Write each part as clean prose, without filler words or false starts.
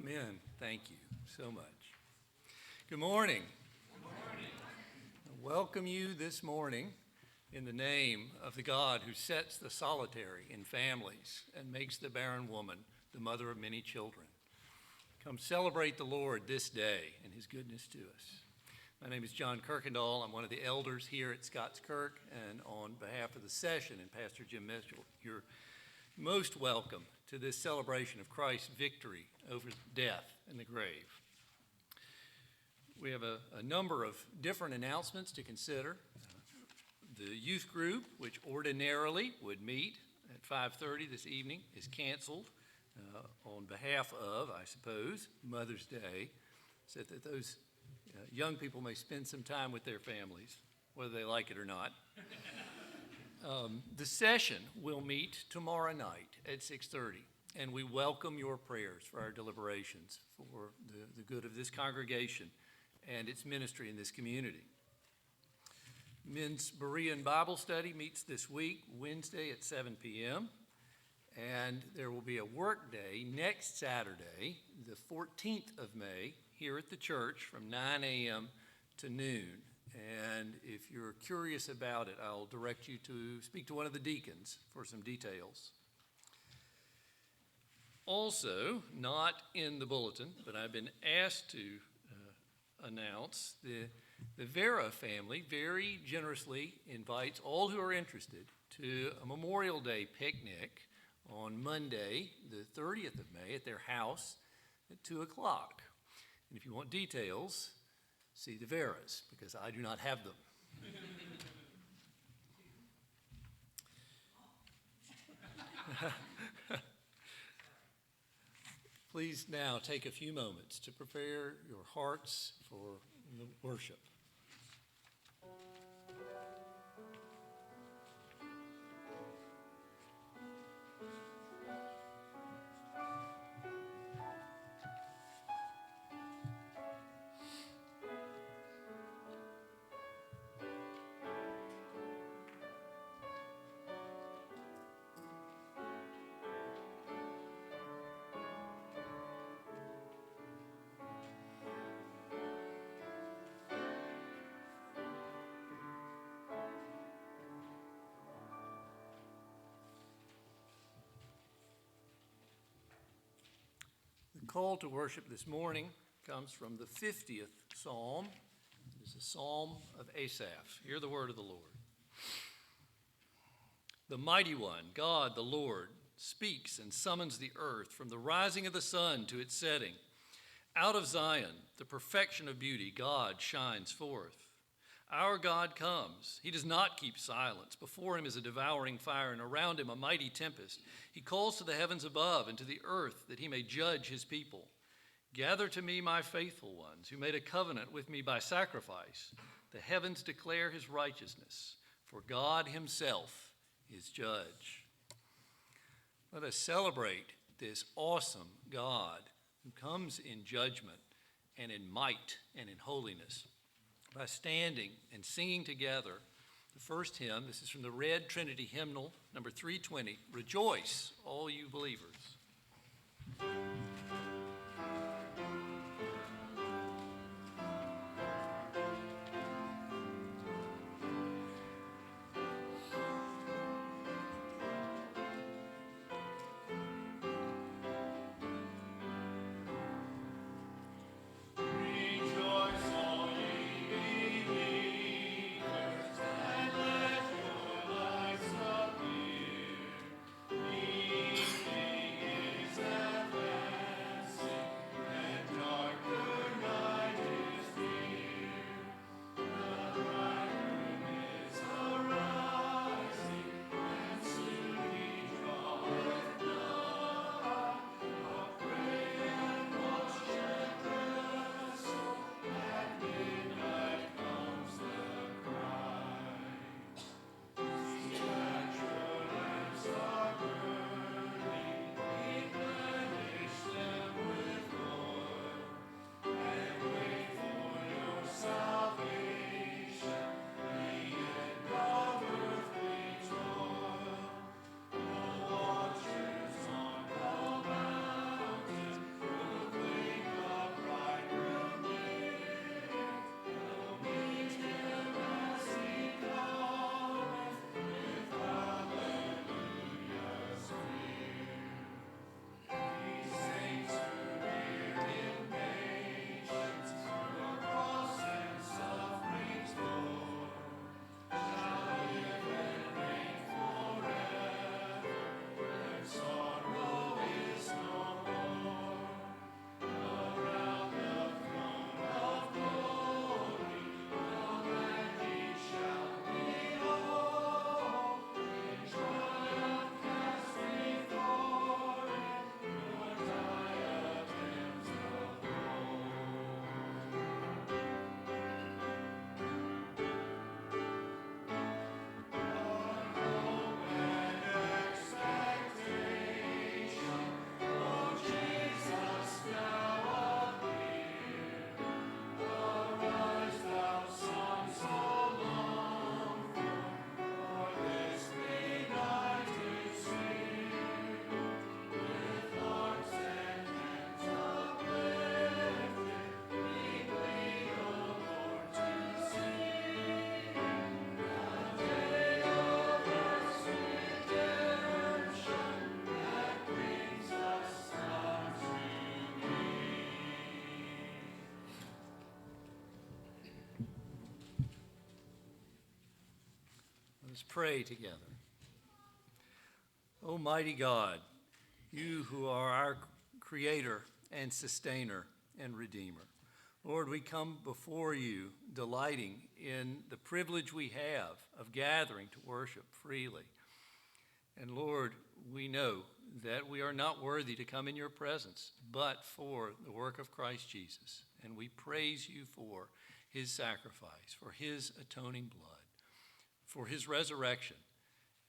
Amen. Thank you so much. Good morning. Good morning. I welcome you this morning in the name of the God who sets the solitary in families and makes the barren woman the mother of many children. Come celebrate the Lord this day and his goodness to us. My name is John Kirkendall. I'm one of the elders here at Scots Kirk, and on behalf of the session and Pastor Jim Mitchell, you're most welcome to this celebration of Christ's victory over death and the grave. We have a number of different announcements to consider. The youth group, which ordinarily would meet at 5:30 this evening, is canceled on behalf of, I suppose, Mother's Day, so that those young people may spend some time with their families, whether they like it or not. The session will meet tomorrow night at 6:30, and we welcome your prayers for our deliberations, for the good of this congregation and its ministry in this community. Men's Berean Bible Study meets this week, Wednesday at 7 p.m., and there will be a work day next Saturday, the 14th of May, here at the church from 9 a.m. to noon. And if you're curious about it, I'll direct you to speak to one of the deacons for some details. Also, not in the bulletin, but I've been asked to announce the Vera family very generously invites all who are interested to a Memorial Day picnic on Monday, the 30th of May, at their house at 2 o'clock. And if you want details, see the Veras, because I do not have them. Please now take a few moments to prepare your hearts for the worship. The call to worship this morning comes from the 50th Psalm. It is a psalm of Asaph. Hear the word of the Lord. The mighty one, God the Lord, speaks and summons the earth from the rising of the sun to its setting. Out of Zion, the perfection of beauty, God shines forth. Our God comes. He does not keep silence. Before him is a devouring fire, and around him a mighty tempest. He calls to the heavens above and to the earth that he may judge his people. Gather to me my faithful ones, who made a covenant with me by sacrifice. The heavens declare his righteousness, for God himself is judge. Let us celebrate this awesome God who comes in judgment and in might and in holiness by standing and singing together the first hymn. This is from the Red Trinity Hymnal, number 320, Rejoice, All You Believers. Let's pray together. Almighty God, you who are our creator and sustainer and redeemer, Lord, we come before you delighting in the privilege we have of gathering to worship freely. And Lord, we know that we are not worthy to come in your presence, but for the work of Christ Jesus. And we praise you for his sacrifice, for his atoning blood, for his resurrection,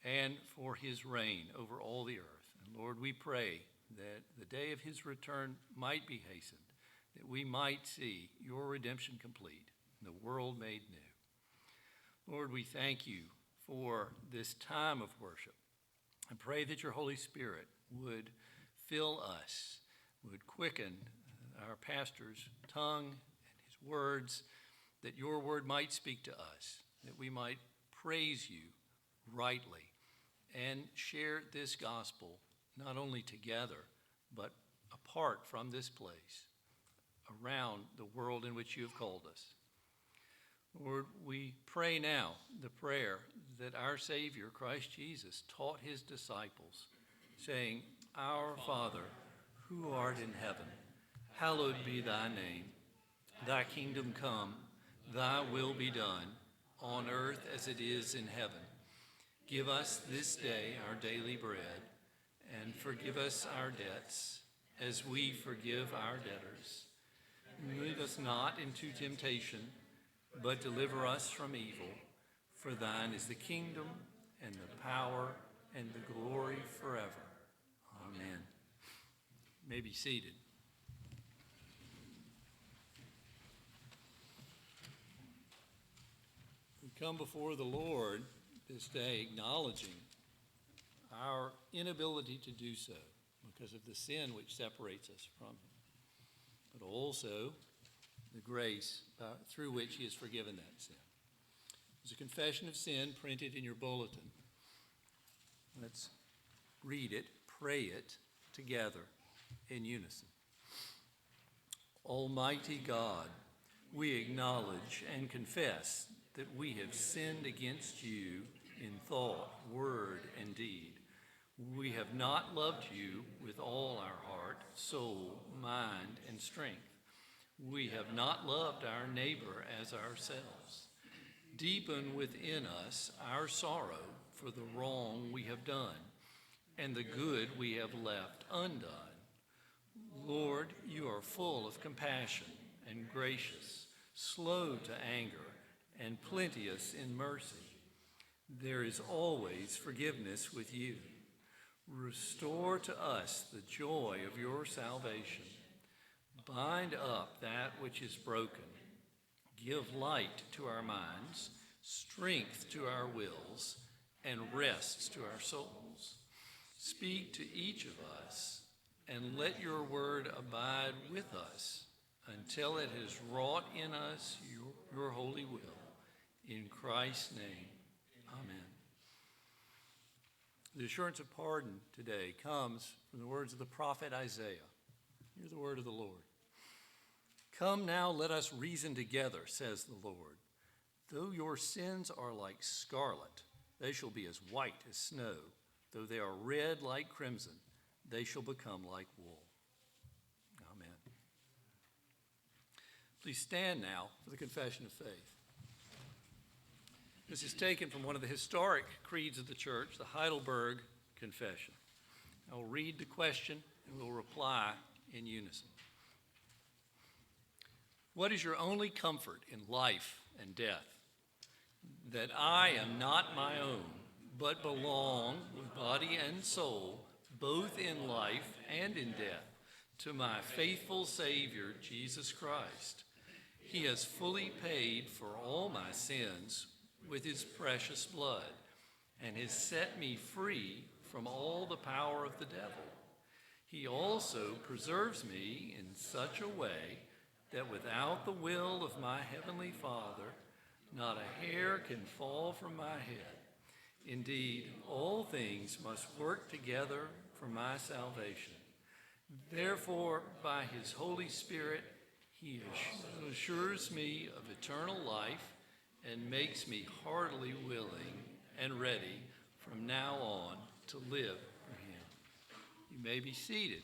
and for his reign over all the earth. And Lord, we pray that the day of his return might be hastened, that we might see your redemption complete and the world made new. Lord, we thank you for this time of worship. I pray that your Holy Spirit would fill us, would quicken our pastor's tongue and his words, that your word might speak to us, that we might praise you rightly and share this gospel not only together, but apart from this place, around the world in which you have called us. Lord, we pray now the prayer that our Savior, Christ Jesus, taught his disciples, saying, Our Father, who art in heaven, hallowed be thy name. Thy kingdom come, thy will be done, on earth as it is in heaven. Give us this day our daily bread, and forgive us our debts, as we forgive our debtors. Lead us not into temptation, but deliver us from evil. For thine is the kingdom, and the power, and the glory forever. Amen. You may be seated. We come before the Lord this day acknowledging our inability to do so because of the sin which separates us from him, but also the grace through which he has forgiven that sin. There's a confession of sin printed in your bulletin. Let's read it, pray it together in unison. Almighty God, we acknowledge and confess that we have sinned against you in thought, word, and deed. We have not loved you with all our heart, soul, mind, and strength. We have not loved our neighbor as ourselves. Deepen within us our sorrow for the wrong we have done and the good we have left undone. Lord, you are full of compassion and gracious, slow to anger, and plenteous in mercy. There is always forgiveness with you. Restore to us the joy of your salvation. Bind up that which is broken. Give light to our minds, strength to our wills, and rest to our souls. Speak to each of us, and let your word abide with us until it has wrought in us your holy will. In Christ's name, amen. The assurance of pardon today comes from the words of the prophet Isaiah. Hear the word of the Lord. Come now, let us reason together, says the Lord. Though your sins are like scarlet, they shall be as white as snow. Though they are red like crimson, they shall become like wool. Amen. Please stand now for the confession of faith. This is taken from one of the historic creeds of the church, the Heidelberg Confession. I will read the question and we'll reply in unison. What is your only comfort in life and death? That I am not my own, but belong with body and soul, both in life and in death, to my faithful Savior, Jesus Christ. He has fully paid for all my sins with his precious blood, and has set me free from all the power of the devil. He also preserves me in such a way that without the will of my heavenly Father, not a hair can fall from my head. Indeed, all things must work together for my salvation. Therefore, by his Holy Spirit, he assures me of eternal life and makes me heartily willing and ready from now on to live for him. You may be seated.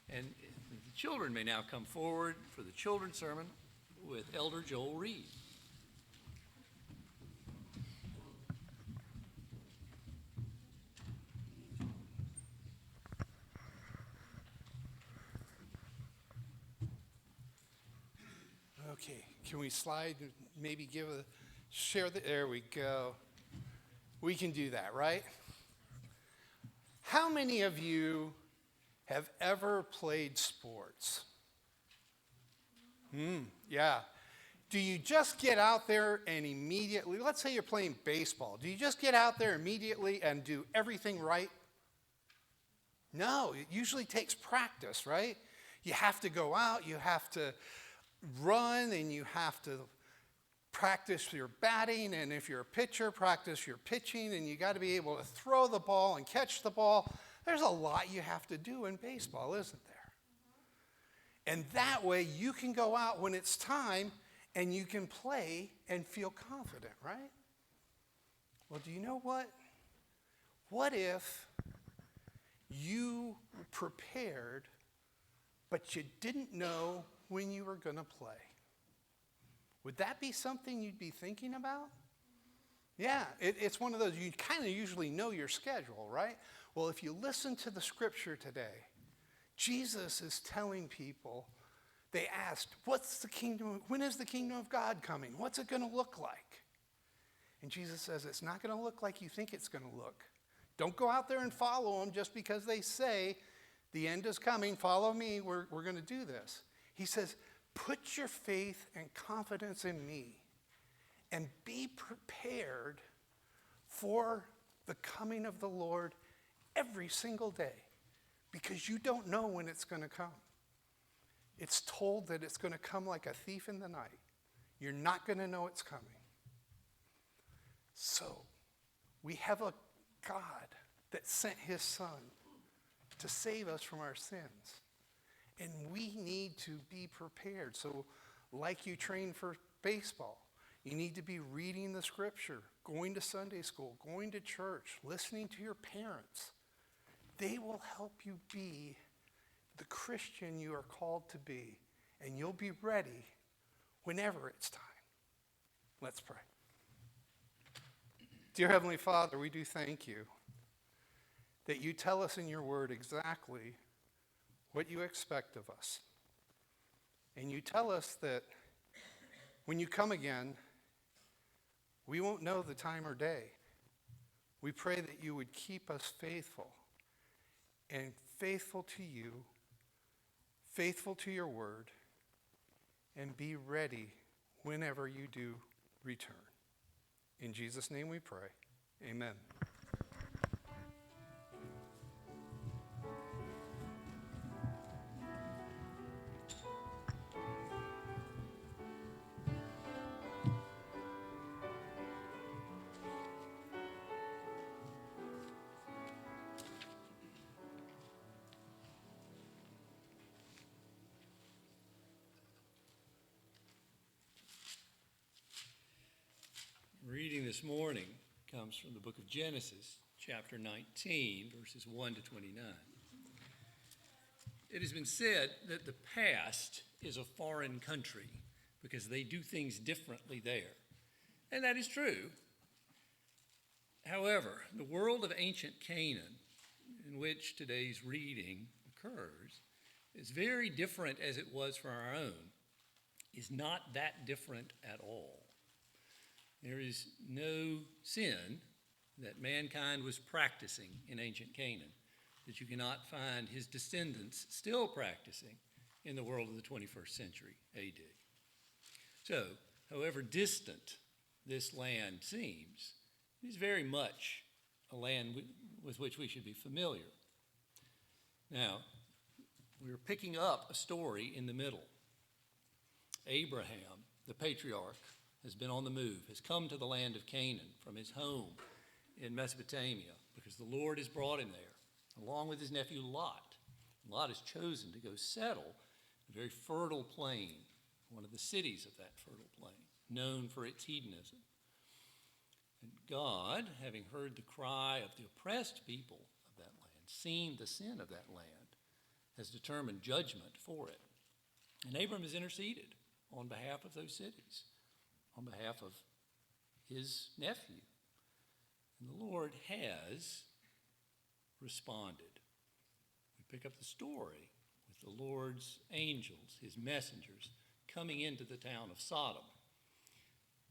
And the children may now come forward for the children's sermon with Elder Joel Reed. Okay, can we slide, maybe there we go. We can do that, right? How many of you have ever played sports? Yeah. Do you just get out there and immediately, let's say you're playing baseball, do you just get out there immediately and do everything right? No, it usually takes practice, right? You have to go out, you have to run, and you have to practice your batting, and if you're a pitcher, practice your pitching, and you got to be able to throw the ball and catch the ball. There's a lot you have to do in baseball, isn't there? And that way you can go out when it's time and you can play and feel confident, right? Well, do you know what? What if you prepared, but you didn't know when you were going to play? Would that be something you'd be thinking about? Yeah, it's one of those, you kind of usually know your schedule, right? Well, if you listen to the scripture today, Jesus is telling people, they asked, when is the kingdom of God coming? What's it going to look like? And Jesus says, it's not going to look like you think it's going to look. Don't go out there and follow them just because they say, the end is coming, follow me, we're going to do this. He says, put your faith and confidence in me and be prepared for the coming of the Lord every single day, because you don't know when it's going to come. It's told that it's going to come like a thief in the night. You're not going to know it's coming. So we have a God that sent his son to save us from our sins. And we need to be prepared. So like you train for baseball, you need to be reading the scripture, going to Sunday school, going to church, listening to your parents. They will help you be the Christian you are called to be, and you'll be ready whenever it's time. Let's pray. Dear Heavenly Father, we do thank you that you tell us in your word exactly what you expect of us. And you tell us that when you come again, we won't know the time or day. We pray that you would keep us faithful and faithful to you, faithful to your word, and be ready whenever you do return. In Jesus' name we pray. Amen. Reading this morning comes from the book of Genesis, chapter 19, verses 1 to 29. It has been said that the past is a foreign country because they do things differently there. And that is true. However, the world of ancient Canaan, in which today's reading occurs, is very different as it was for our own, is not that different at all. There is no sin that mankind was practicing in ancient Canaan that you cannot find his descendants still practicing in the world of the 21st century AD. So, however distant this land seems, it is very much a land with which we should be familiar. Now, we're picking up a story in the middle. Abraham, the patriarch, has been on the move, has come to the land of Canaan from his home in Mesopotamia because the Lord has brought him there, along with his nephew Lot. Lot has chosen to go settle a very fertile plain, one of the cities of that fertile plain, known for its hedonism. And God, having heard the cry of the oppressed people of that land, seen the sin of that land, has determined judgment for it. And Abram has interceded on behalf of those cities, on behalf of his nephew. And the Lord has responded. We pick up the story with the Lord's angels, his messengers, coming into the town of Sodom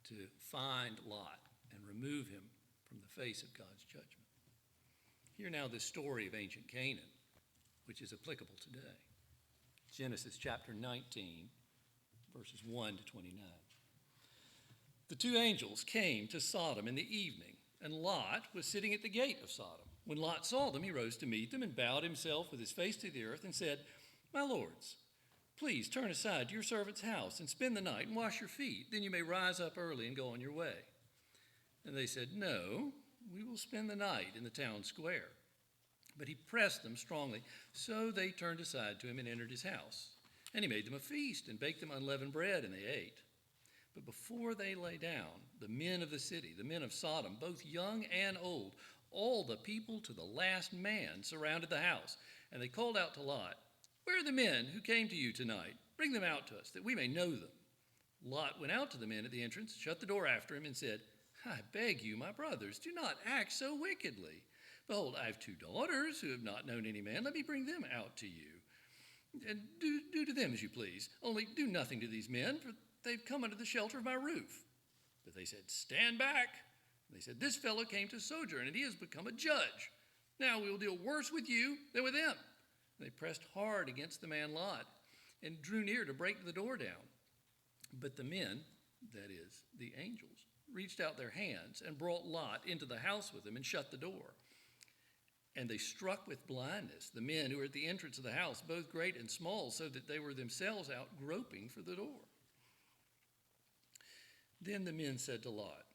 to find Lot and remove him from the face of God's judgment. Hear now this story of ancient Canaan, which is applicable today. Genesis chapter 19, verses 1 to 29. The two angels came to Sodom in the evening, and Lot was sitting at the gate of Sodom. When Lot saw them, he rose to meet them and bowed himself with his face to the earth and said, "My lords, please turn aside to your servant's house and spend the night and wash your feet. Then you may rise up early and go on your way." And they said, "No, we will spend the night in the town square." But he pressed them strongly, so they turned aside to him and entered his house. And he made them a feast and baked them unleavened bread, and they ate. But before they lay down, the men of the city, the men of Sodom, both young and old, all the people to the last man, surrounded the house. And they called out to Lot, "Where are the men who came to you tonight? Bring them out to us, that we may know them." Lot went out to the men at the entrance, shut the door after him, and said, "I beg you, my brothers, do not act so wickedly. Behold, I have 2 daughters who have not known any man. Let me bring them out to you. And do to them as you please. Only do nothing to these men, for they've come under the shelter of my roof." But they said, "Stand back." And they said, "This fellow came to sojourn, and he has become a judge. Now we will deal worse with you than with them." And they pressed hard against the man Lot and drew near to break the door down. But the men, that is, the angels, reached out their hands and brought Lot into the house with them and shut the door. And they struck with blindness the men who were at the entrance of the house, both great and small, so that they were themselves out groping for the door. Then the men said to Lot,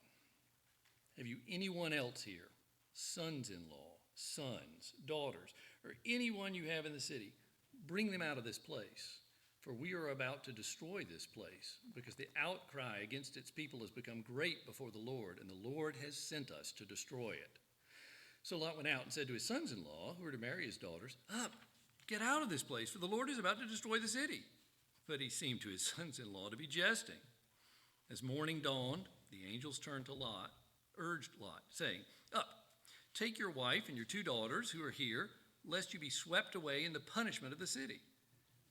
"Have you anyone else here, sons-in-law, sons, daughters, or anyone you have in the city? Bring them out of this place, for we are about to destroy this place, because the outcry against its people has become great before the Lord, and the Lord has sent us to destroy it." So Lot went out and said to his sons-in-law, who were to marry his daughters, "Up, get out of this place, for the Lord is about to destroy the city." But he seemed to his sons-in-law to be jesting. As morning dawned, the angels turned to Lot, urged Lot, saying, "Up, take your wife and your 2 daughters who are here, lest you be swept away in the punishment of the city."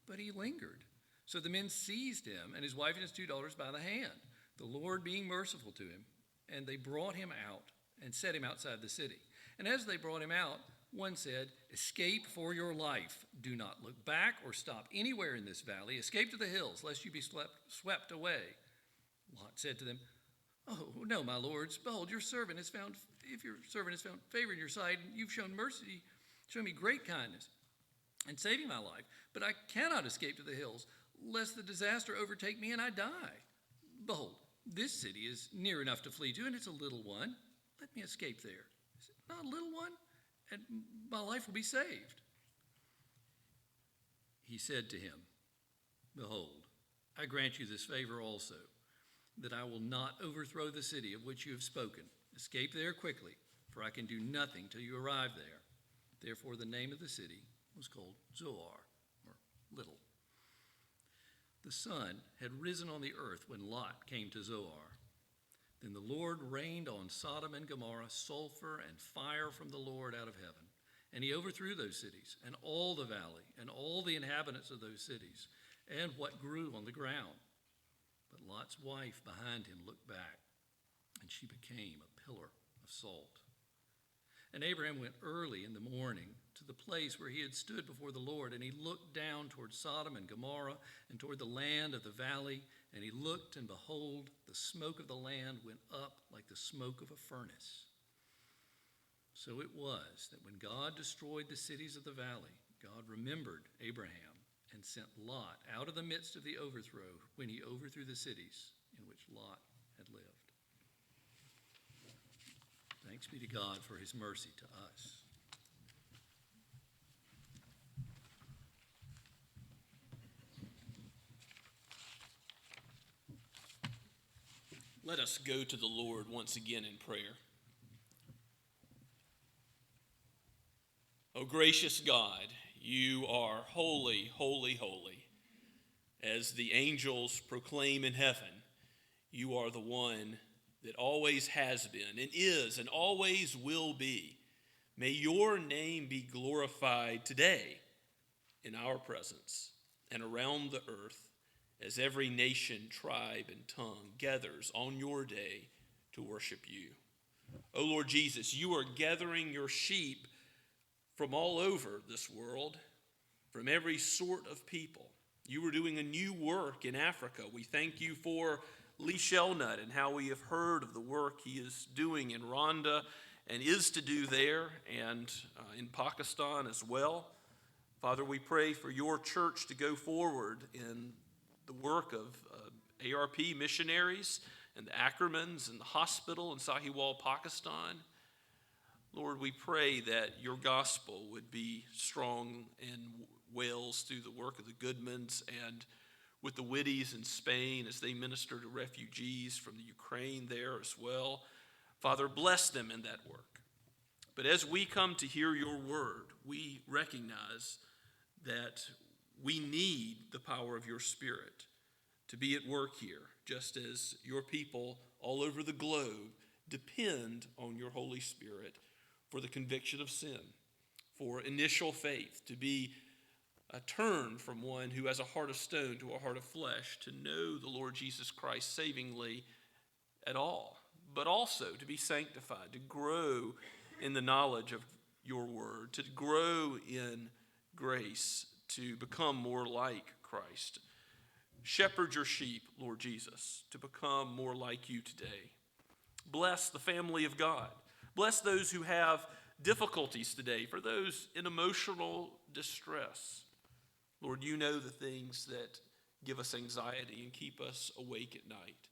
But he lingered. So the men seized him and his wife and his 2 daughters by the hand, the Lord being merciful to him, and they brought him out and set him outside the city. And as they brought him out, one said, "Escape for your life. Do not look back or stop anywhere in this valley. Escape to the hills, lest you be swept away." Lot said to them, "Oh, no, my lords. Behold, if your servant has found favor in your sight, and you've shown mercy, show me great kindness in saving my life. But I cannot escape to the hills, lest the disaster overtake me and I die. Behold, this city is near enough to flee to, and it's a little one. Let me escape there. Is it not a little one? And my life will be saved." He said to him, "Behold, I grant you this favor also, that I will not overthrow the city of which you have spoken. Escape there quickly, for I can do nothing till you arrive there." Therefore the name of the city was called Zoar, or Little. The sun had risen on the earth when Lot came to Zoar. Then the Lord rained on Sodom and Gomorrah sulfur and fire from the Lord out of heaven. And he overthrew those cities, and all the valley, and all the inhabitants of those cities, and what grew on the ground. But Lot's wife behind him looked back, and she became a pillar of salt. And Abraham went early in the morning to the place where he had stood before the Lord, and he looked down toward Sodom and Gomorrah and toward the land of the valley, and he looked, and behold, the smoke of the land went up like the smoke of a furnace. So it was that when God destroyed the cities of the valley, God remembered Abraham and sent Lot out of the midst of the overthrow when he overthrew the cities in which Lot had lived. Thanks be to God for his mercy to us. Let us go to the Lord once again in prayer. O gracious God, you are holy, holy, holy. As the angels proclaim in heaven, you are the one that always has been and is and always will be. May your name be glorified today in our presence and around the earth as every nation, tribe, and tongue gathers on your day to worship you. O Lord Jesus, you are gathering your sheep from all over this world, from every sort of people. You are doing a new work in Africa. We thank you for Lee Shelnut and how we have heard of the work he is doing in Rwanda and is to do there and in Pakistan as well. Father, we pray for your church to go forward in the work of ARP missionaries and the Ackermans and the hospital in Sahiwal, Pakistan. Lord, we pray that your gospel would be strong in Wales through the work of the Goodmans and with the Whitties in Spain as they minister to refugees from the Ukraine there as well. Father, bless them in that work. But as we come to hear your word, we recognize that we need the power of your Spirit to be at work here, just as your people all over the globe depend on your Holy Spirit for the conviction of sin, for initial faith, to be a turn from one who has a heart of stone to a heart of flesh, to know the Lord Jesus Christ savingly at all, but also to be sanctified, to grow in the knowledge of your word, to grow in grace, to become more like Christ. Shepherd your sheep, Lord Jesus, to become more like you today. Bless the family of God. Bless those who have difficulties today, for those in emotional distress. Lord, you know the things that give us anxiety and keep us awake at night.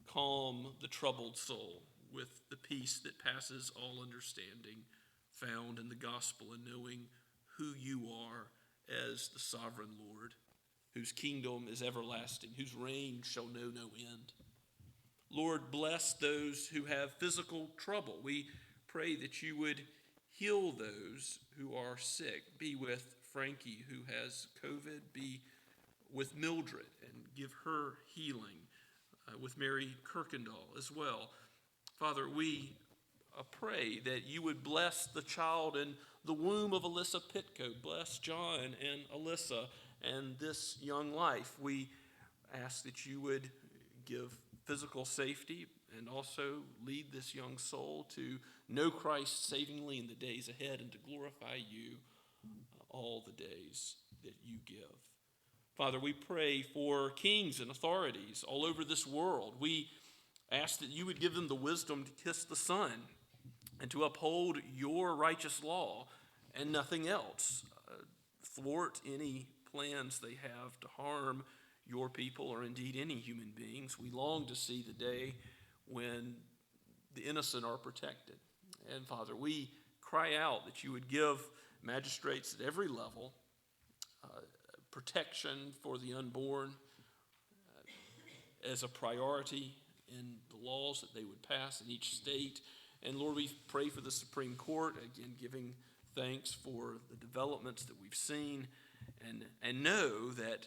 Calm the troubled soul with the peace that passes all understanding, found in the gospel and knowing who you are as the sovereign Lord, whose kingdom is everlasting, whose reign shall know no end. Lord, bless those who have physical trouble. We pray that you would heal those who are sick. Be with Frankie, who has COVID. Be with Mildred and give her healing. With Mary Kirkendall as well. Father, we pray that you would bless the child in the womb of Alyssa Pitko. Bless John and Alyssa and this young life. We ask that you would give physical safety and also lead this young soul to know Christ savingly in the days ahead and to glorify you all the days that you give. Father, we pray for kings and authorities all over this world. We ask that you would give them the wisdom to kiss the Son and to uphold your righteous law and nothing else. Thwart any plans they have to harm your people or indeed any human beings. We long to see the day when the innocent are protected. And Father, we cry out that you would give magistrates at every level protection for the unborn as a priority in the laws that they would pass in each state. And Lord, we pray for the Supreme Court, again giving thanks for the developments that we've seen, and know that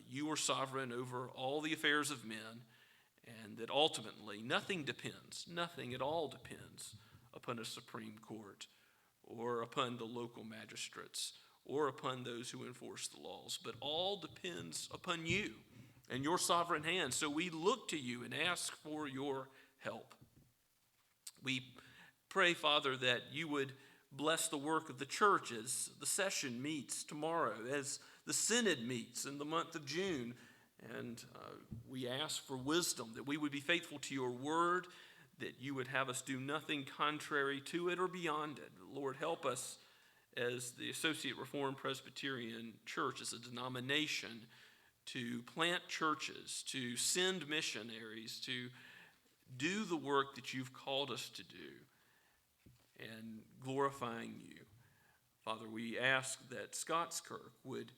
you are sovereign over all the affairs of men, and that ultimately nothing at all depends upon a Supreme Court or upon the local magistrates or upon those who enforce the laws, but all depends upon you and your sovereign hand. So we look to you and ask for your help. We pray, Father, that you would bless the work of the church as the session meets tomorrow, as the synod meets in the month of June. And we ask for wisdom, that we would be faithful to your word, that you would have us do nothing contrary to it or beyond it. Lord, help us as the Associate Reformed Presbyterian Church, as a denomination, to plant churches, to send missionaries, to do the work that you've called us to do, and glorifying you. Father, we ask that Scots Kirk would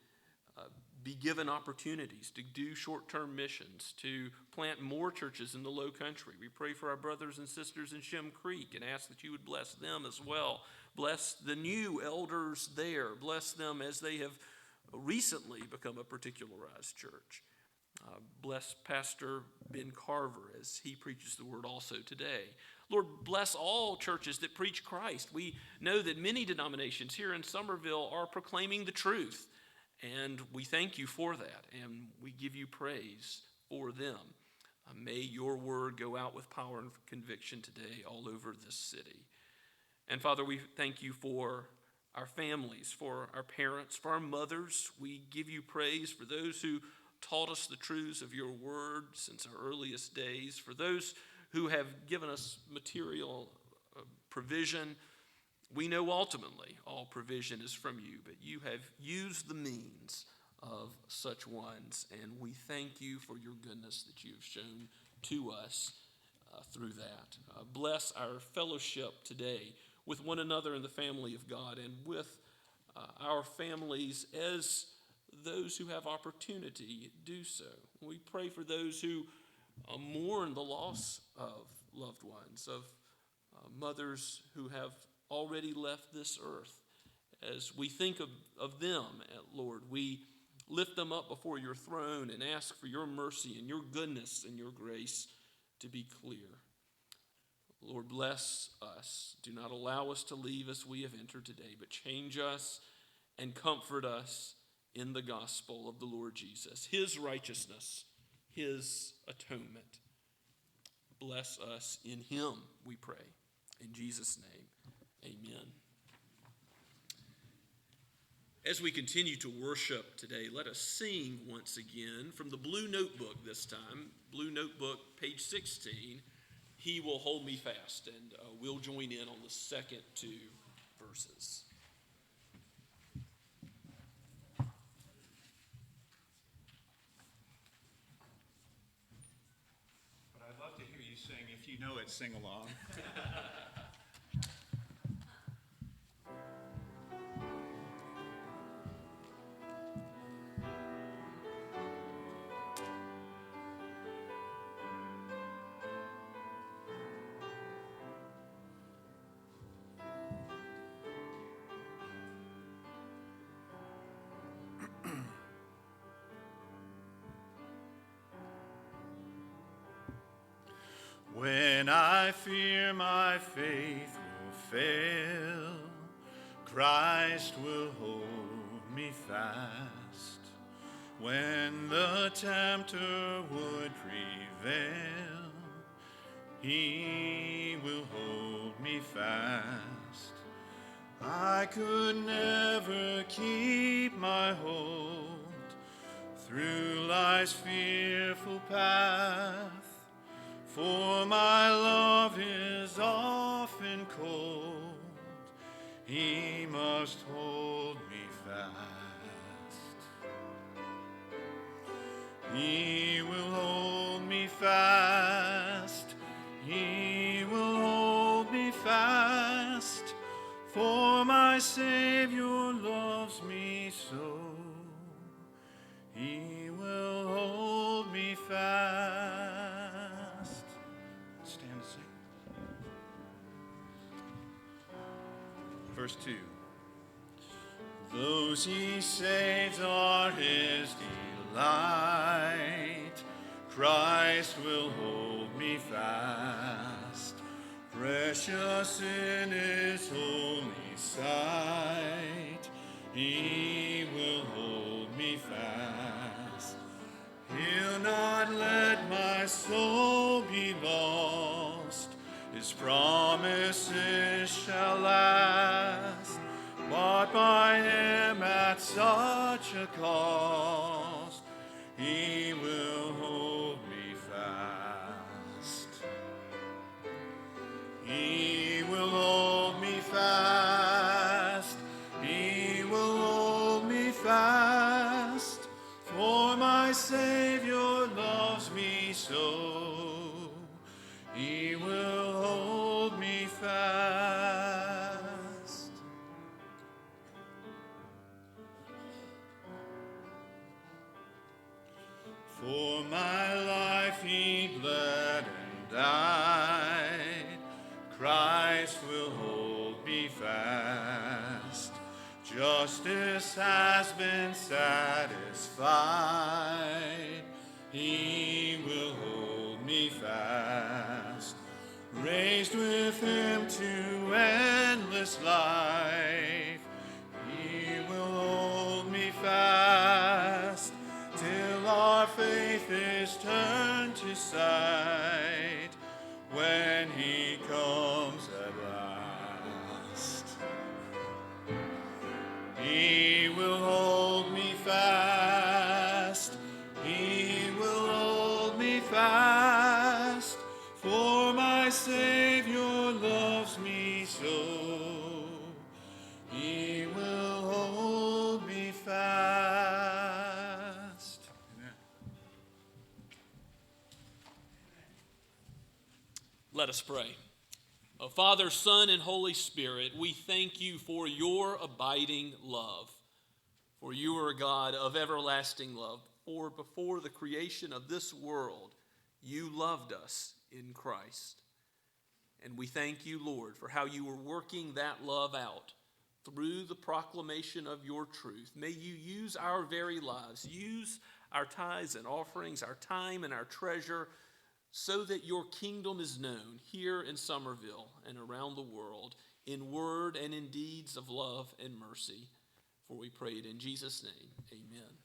be given opportunities to do short-term missions, to plant more churches in the Low Country. We pray for our brothers and sisters in Shem Creek and ask that you would bless them as well. Bless the new elders there. Bless them as they have recently become a particularized church. Bless Pastor Ben Carver as he preaches the word also today. Lord, bless all churches that preach Christ. We know that many denominations here in Summerville are proclaiming the truth, and we thank you for that, and we give you praise for them. May your word go out with power and conviction today all over this city. And Father, we thank you for our families, for our parents, for our mothers. We give you praise for those who taught us the truths of your word since our earliest days, for those who have given us material provision. We know ultimately all provision is from you, but you have used the means of such ones, and we thank you for your goodness that you have shown to us through that. Bless our fellowship today with one another in the family of God and with our families as those who have opportunity do so. We pray for those who mourn the loss of loved ones, of mothers who have already left this earth. As we think of them, Lord, we lift them up before your throne and ask for your mercy and your goodness and your grace to be clear. Lord, bless us. Do not allow us to leave as we have entered today, but change us and comfort us in the gospel of the Lord Jesus, his righteousness, his atonement. Bless us in him, we pray. In Jesus' name, amen. As we continue to worship today, let us sing once again from the Blue Notebook this time. Blue Notebook, page 16, He Will Hold Me Fast. And we'll join in on the second two verses. But I'd love to hear you sing. If you know it, sing along. When I fear my faith will fail, Christ will hold me fast. When the tempter would prevail, he will hold me fast. I could never keep my hold through life's fearful path, for my love is often cold. He must hold me fast. He will hold me fast. He will hold me fast. For my Savior loves me so. He will hold me fast. Stand and sing. Verse 2. Those he saves are his delight. Christ will hold me fast. Precious in his holy sight. He will hold me fast. He'll not let my soul be lost. His promises shall last. Bought by him at such a cost. He will hold me fast. He will hold me fast. He will hold me fast. For my Savior loves me so. He will hold me fast. For my life he bled and died. Christ will hold me fast. Justice has been satisfied. He will hold me fast, raised with him to endless life. He will hold me fast till our faith is turned to sight when he comes at last. He will hold me fast. He will hold me fast, for my Savior loves me so. He will hold me fast. Amen. Let us pray. Oh, Father, Son, and Holy Spirit, we thank you for your abiding love. For you are a God of everlasting love. For before the creation of this world, you loved us in Christ. And we thank you, Lord, for how you are working that love out through the proclamation of your truth. May you use our very lives, use our tithes and offerings, our time and our treasure, so that your kingdom is known here in Summerville and around the world in word and in deeds of love and mercy. For we pray it in Jesus' name. Amen.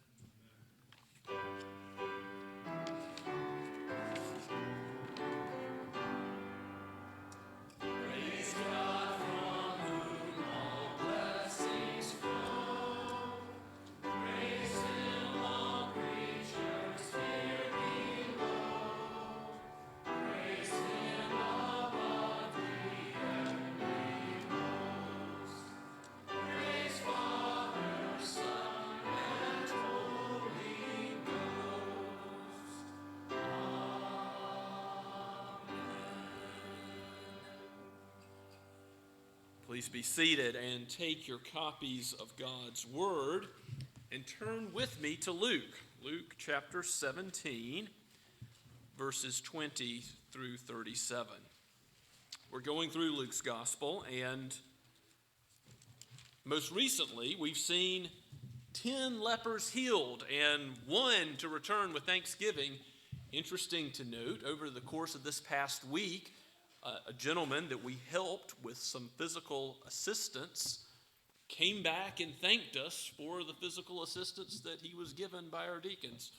Please be seated and take your copies of God's Word and turn with me to Luke. Luke chapter 17, verses 20 through 37. We're going through Luke's Gospel, and most recently we've seen 10 lepers healed and 1 to return with thanksgiving. Interesting to note, over the course of this past week, a gentleman that we helped with some physical assistance came back and thanked us for the physical assistance that he was given by our deacons.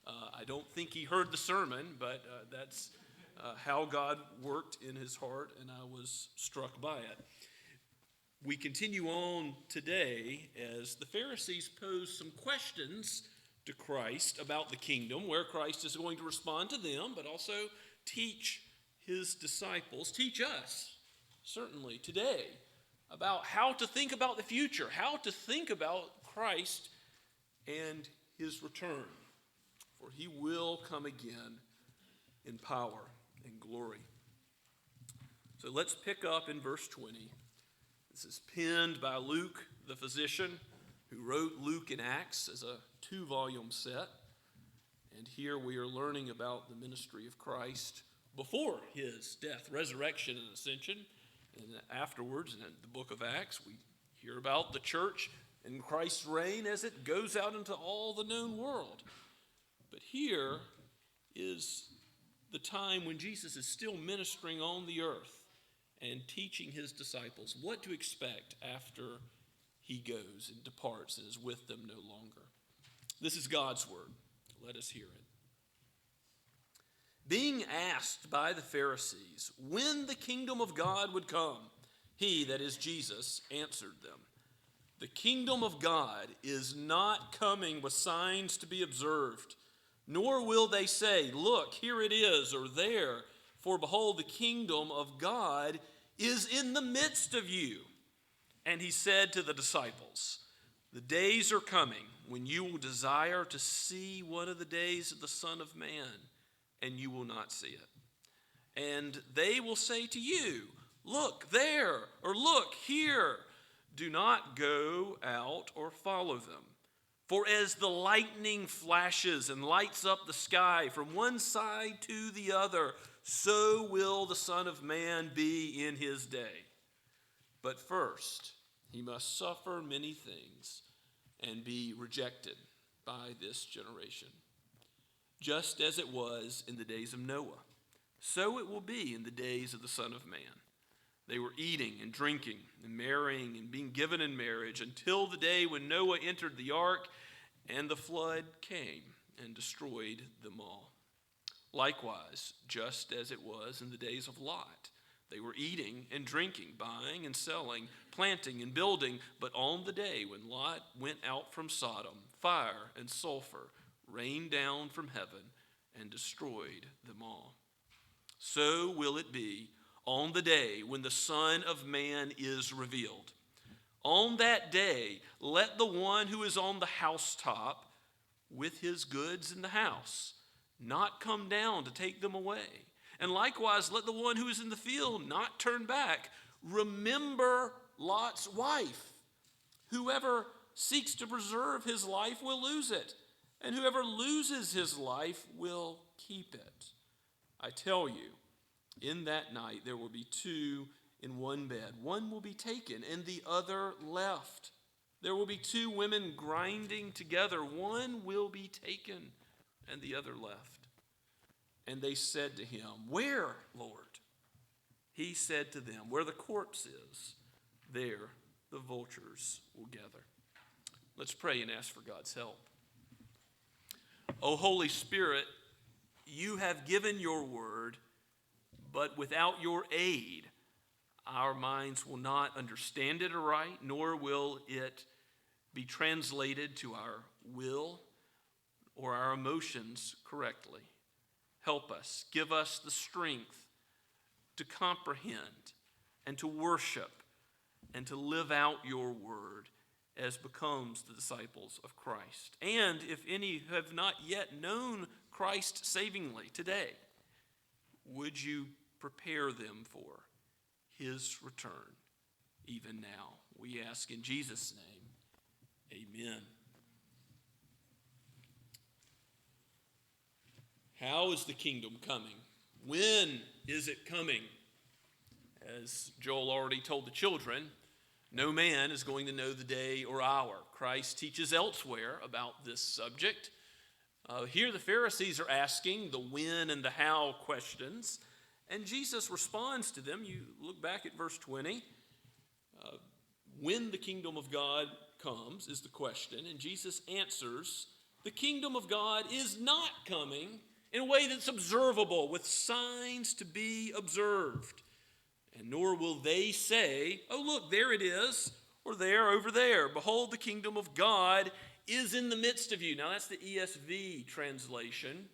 I don't think he heard the sermon, but that's how God worked in his heart, and I was struck by it. We continue on today as the Pharisees pose some questions to Christ about the kingdom, where Christ is going to respond to them, but also teach his disciples, teach us, certainly today, about how to think about the future, how to think about Christ and his return. For he will come again in power and glory. So let's pick up in verse 20. This is penned by Luke, the physician, who wrote Luke and Acts as a 2-volume set. And here we are learning about the ministry of Christ before his death, resurrection, and ascension. And afterwards, in the book of Acts, we hear about the church and Christ's reign as it goes out into all the known world. But here is the time when Jesus is still ministering on the earth and teaching his disciples what to expect after he goes and departs and is with them no longer. This is God's word. Let us hear it. Being asked by the Pharisees when the kingdom of God would come, he, that is Jesus, answered them, "The kingdom of God is not coming with signs to be observed, nor will they say, 'Look, here it is,' or 'there,' for behold, the kingdom of God is in the midst of you." And he said to the disciples, "The days are coming when you will desire to see one of the days of the Son of Man, and you will not see it. And they will say to you, 'Look there,' or 'Look here.' Do not go out or follow them. For as the lightning flashes and lights up the sky from one side to the other, so will the Son of Man be in his day. But first, He must suffer many things and be rejected by this generation. Just as it was in the days of Noah, so it will be in the days of the Son of Man. They were eating and drinking and marrying and being given in marriage until the day when Noah entered the ark and the flood came and destroyed them all. Likewise, just as it was in the days of Lot, they were eating and drinking, buying and selling, planting and building. But on the day when Lot went out from Sodom, fire and sulfur rained down from heaven and destroyed them all. So will it be on the day when the Son of Man is revealed. On that day, let the one who is on the housetop with his goods in the house not come down to take them away. And likewise, let the one who is in the field not turn back. Remember Lot's wife. Whoever seeks to preserve his life will lose it, and whoever loses his life will keep it. I tell you, in that night there will be two in one bed. One will be taken and the other left. There will be two women grinding together. One will be taken and the other left. And they said to him, "Where, Lord?" He said to them, "Where the corpse is, there the vultures will gather." Let's pray and ask for God's help. O Holy Spirit, you have given your word, but without your aid, our minds will not understand it aright, nor will it be translated to our will or our emotions correctly. Help us, give us the strength to comprehend and to worship and to live out your word as becomes the disciples of Christ. And if any have not yet known Christ savingly today, would you prepare them for his return even now? We ask in Jesus' name, amen. How is the kingdom coming? When is it coming? As Joel already told the children, no man is going to know the day or hour. Christ teaches elsewhere about this subject. Here the Pharisees are asking the when and the how questions, and Jesus responds to them. You look back at verse 20. When the kingdom of God comes is the question, and Jesus answers, the kingdom of God is not coming in a way that's observable, with signs to be observed. And nor will they say, "Oh, look, there it is," or "there, over there. Behold, the kingdom of God is in the midst of you." Now, that's the ESV translation.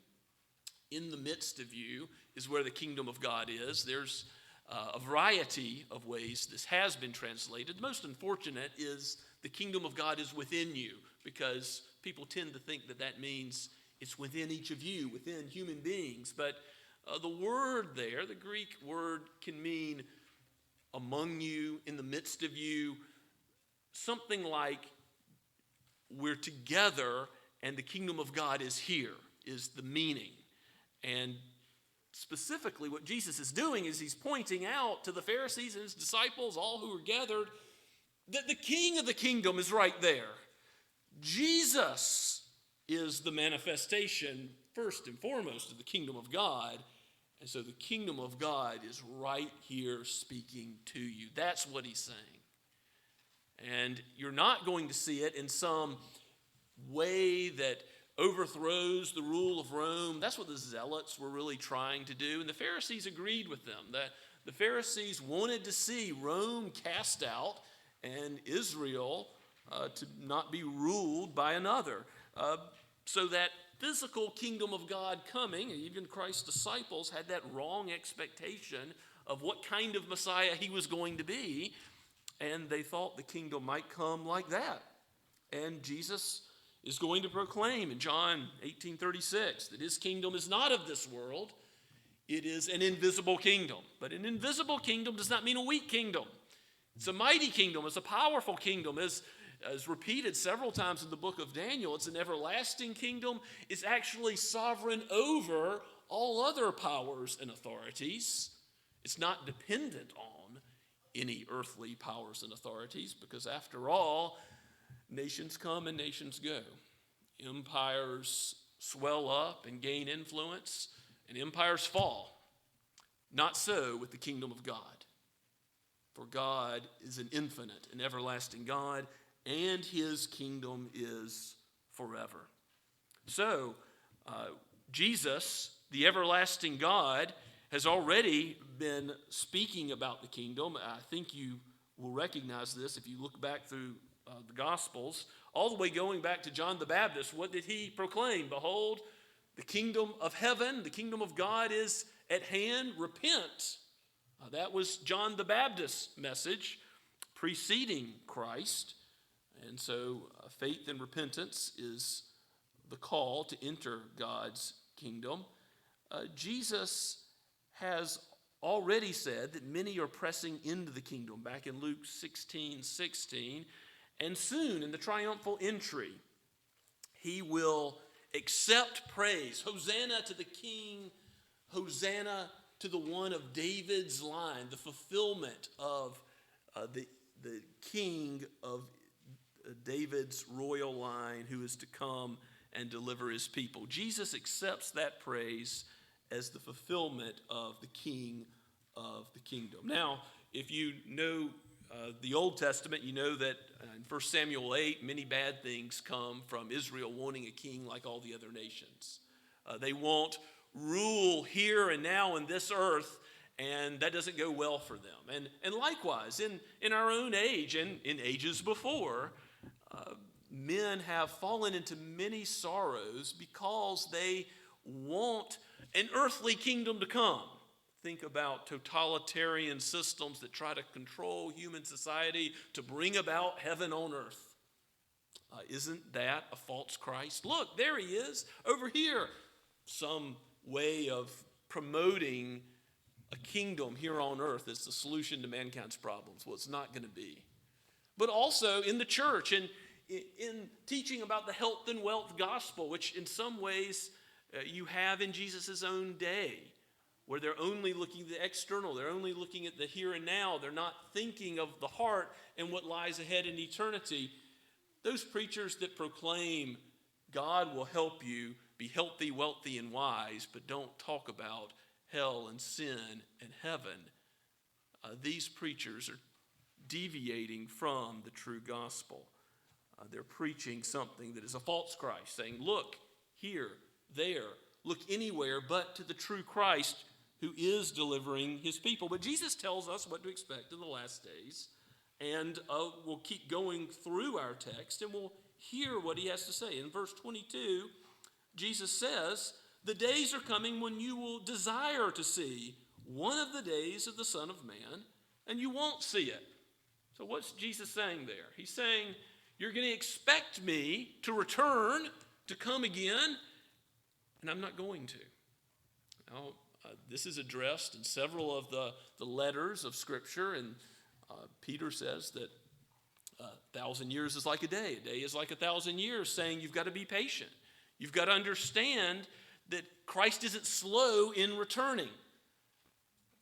In the midst of you is where the kingdom of God is. There's a variety of ways this has been translated. The most unfortunate is the kingdom of God is within you, because people tend to think that that means it's within each of you, within human beings. But the word there, the Greek word, can mean among you, in the midst of you, something like we're together and the kingdom of God is here, is the meaning. And specifically what Jesus is doing is he's pointing out to the Pharisees and his disciples, all who are gathered, that the king of the kingdom is right there. Jesus is the manifestation, first and foremost, of the kingdom of God. And so the kingdom of God is right here speaking to you. That's what he's saying. And you're not going to see it in some way that overthrows the rule of Rome. That's what the Zealots were really trying to do. And the Pharisees agreed with them. That the Pharisees wanted to see Rome cast out and Israel to not be ruled by another. So that physical kingdom of God coming, and even Christ's disciples had that wrong expectation of what kind of Messiah he was going to be, and they thought the kingdom might come like that. And Jesus is going to proclaim in John 18:36 that his kingdom is not of this world. It is an invisible kingdom. But an invisible kingdom does not mean a weak kingdom. It's a mighty kingdom. It's a powerful kingdom. As repeated several times in the book of Daniel, it's an everlasting kingdom. It's actually sovereign over all other powers and authorities. It's not dependent on any earthly powers and authorities, because after all, nations come and nations go. Empires swell up and gain influence, and empires fall. Not so with the kingdom of God. For God is an infinite and everlasting God, and his kingdom is forever. So, Jesus, the everlasting God, has already been speaking about the kingdom. I think you will recognize this if you look back through the Gospels, all the way going back to John the Baptist. What did he proclaim? Behold, the kingdom of heaven, the kingdom of God is at hand. Repent. That was John the Baptist's message preceding Christ. And so faith and repentance is the call to enter God's kingdom. Jesus has already said that many are pressing into the kingdom, back in Luke 16:16. And soon, in the triumphal entry, he will accept praise. Hosanna to the King. Hosanna to the one of David's line, the fulfillment of the King of David's royal line who is to come and deliver his people. Jesus accepts that praise as the fulfillment of the King of the kingdom. Now, if you know the Old Testament, you know that in 1 Samuel 8, many bad things come from Israel wanting a king like all the other nations. They want rule here and now in this earth, and that doesn't go well for them. And likewise, in our own age and in ages before, men have fallen into many sorrows because they want an earthly kingdom to come. Think about totalitarian systems that try to control human society to bring about heaven on earth. Isn't that a false Christ? Look, there he is over here. Some way of promoting a kingdom here on earth as the solution to mankind's problems. Well, it's not going to be. But also in the church and in teaching about the health and wealth gospel, which in some ways you have in Jesus' own day, where they're only looking at the external, they're only looking at the here and now, they're not thinking of the heart and what lies ahead in eternity. Those preachers that proclaim God will help you be healthy, wealthy, and wise, but don't talk about hell and sin and heaven, these preachers are deviating from the true gospel. They're preaching something that is a false Christ, saying, look here, there, look anywhere but to the true Christ who is delivering his people. But Jesus tells us what to expect in the last days, and we'll keep going through our text, and we'll hear what he has to say. In verse 22, Jesus says, the days are coming when you will desire to see one of the days of the Son of Man, and you won't see it. So what's Jesus saying there? He's saying, you're going to expect me to return, to come again, and I'm not going to. Now, this is addressed in several of the letters of Scripture, and Peter says that 1,000 years is like a day is like 1,000 years, saying you've got to be patient. You've got to understand that Christ isn't slow in returning.